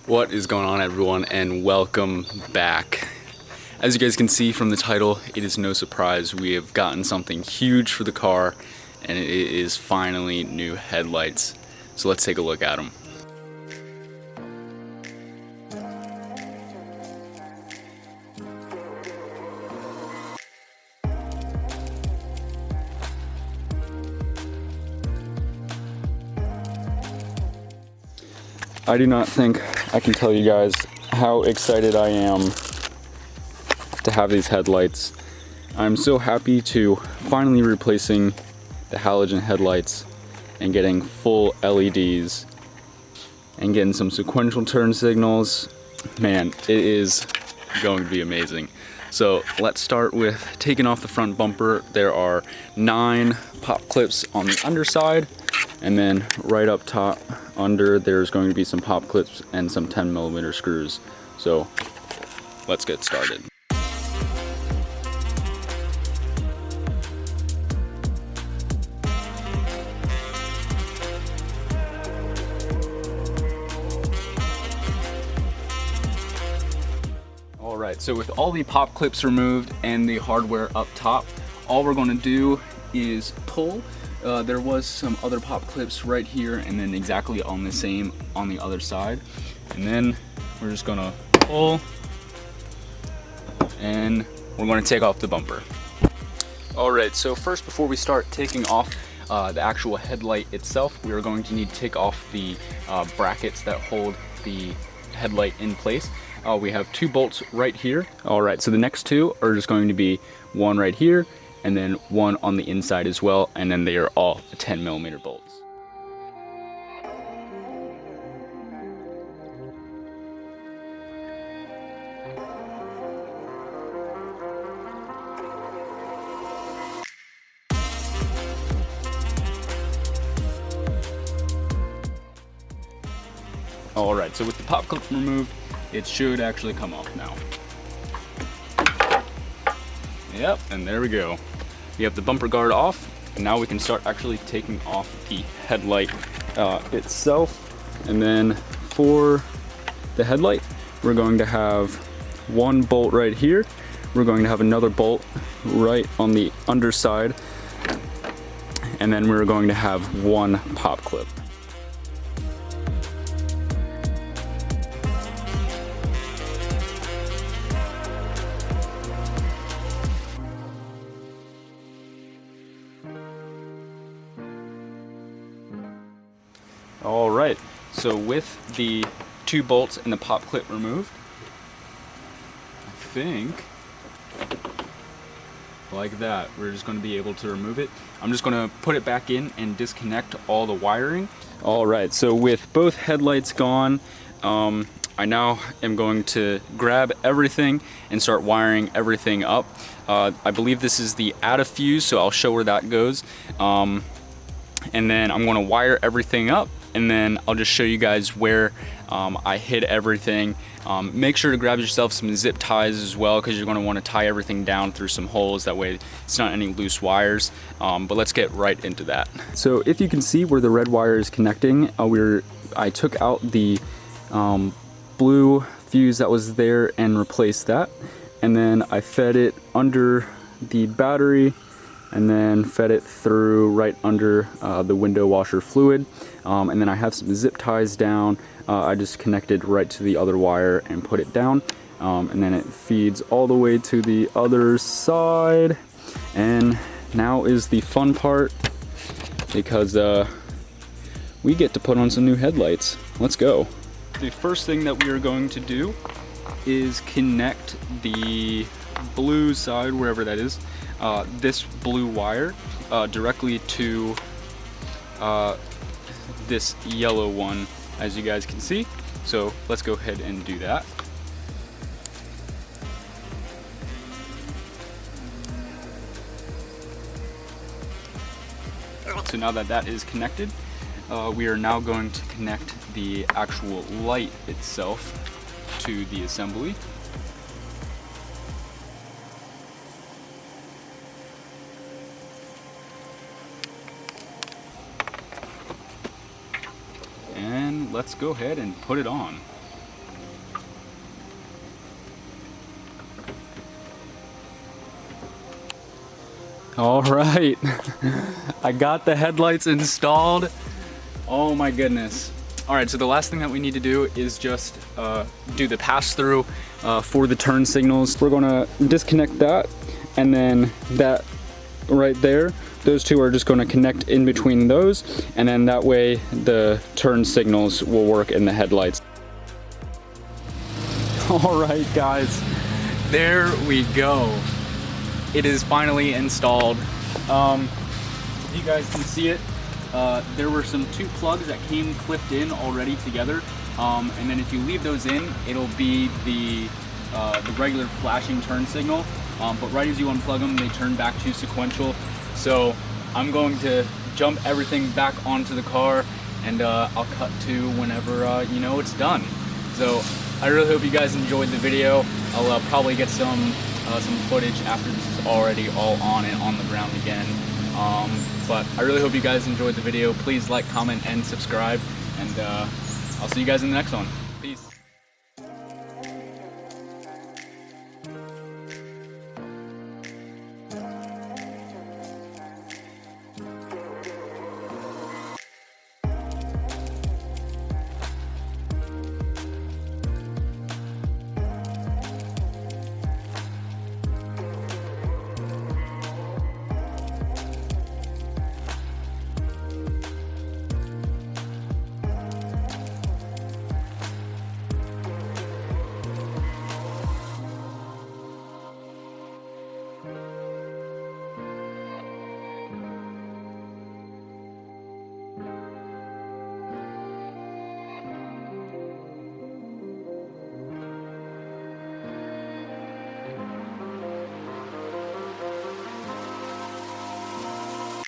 What is going on, everyone, and welcome back. As you guys can see from the title, it is no surprise we have gotten something huge for the car, and it is finally new headlights. So let's take a look at them. I do not think I can tell you guys how excited I am to have these headlights. I'm so happy to finally replacing the halogen headlights and getting full LEDs and getting some sequential turn signals. Man, it is going to be amazing. So let's start with taking off the front bumper. There are 9 pop clips on the underside, and then right up top under there's going to be some pop clips and some 10mm screws. So let's get started. Alright, so with all the pop clips removed and the hardware up top, all we're going to do is pull. There was some other pop clips right here and then exactly on the same on the other side. And then we're just gonna pull and we're gonna take off the bumper. Alright, so first, before we start taking off the actual headlight itself, we are going to need to take off the brackets that hold the headlight in place. We have 2 bolts right here. Alright, so the next 2 are just going to be one right here and then one on the inside as well, and then they are all 10mm bolts. Alright, so with the pop clip removed, it should actually come off now. Yep, and there we go. We have the bumper guard off, and now we can start actually taking off the headlight itself. And then for the headlight, we're going to have 1 bolt right here. We're going to have another bolt right on the underside, and then we're going to have 1 pop clip. Alright, so with the 2 bolts and the pop clip removed, I think, like that, we're just going to be able to remove it. I'm just going to put it back in and disconnect all the wiring. Alright, so with both headlights gone, I now am going to grab everything and start wiring everything up. I believe this is the add a fuse, so I'll show where that goes. And then I'm going to wire everything up, and then I'll just show you guys where I hid everything. Make sure to grab yourself some zip ties as well, because you're going to want to tie everything down through some holes. That way it's not any loose wires. But let's get right into that. So if you can see where the red wire is connecting, I took out the blue fuse that was there and replaced that. And then I fed it under the battery and then fed it through right under the window washer fluid. And then I have some zip ties down. I just connected right to the other wire and put it down. And then it feeds all the way to the other side. And now is the fun part, because we get to put on some new headlights. Let's go. The first thing that we are going to do is connect the blue side, wherever that is, this blue wire directly to this yellow one, as you guys can see. So let's go ahead and do that. So now that that is connected, we are now going to connect the actual light itself to the assembly. And let's go ahead and put it on. All right, I got the headlights installed. Oh my goodness. All right, so the last thing that we need to do is just do the pass-through for the turn signals. We're gonna disconnect that, and then that right there, those two are just gonna connect in between those, and then that way the turn signals will work in the headlights. All right, guys, there we go. It is finally installed. If you guys can see it, there were some two plugs that came clipped in already together, and then if you leave those in, it'll be the regular flashing turn signal, but right as you unplug them, they turn back to sequential. So I'm going to jump everything back onto the car, and I'll cut to whenever you know it's done. So I really hope you guys enjoyed the video. I'll probably get some footage after this is already all on and on the ground again. But I really hope you guys enjoyed the video. Please like, comment, and subscribe, and I'll see you guys in the next one. Peace.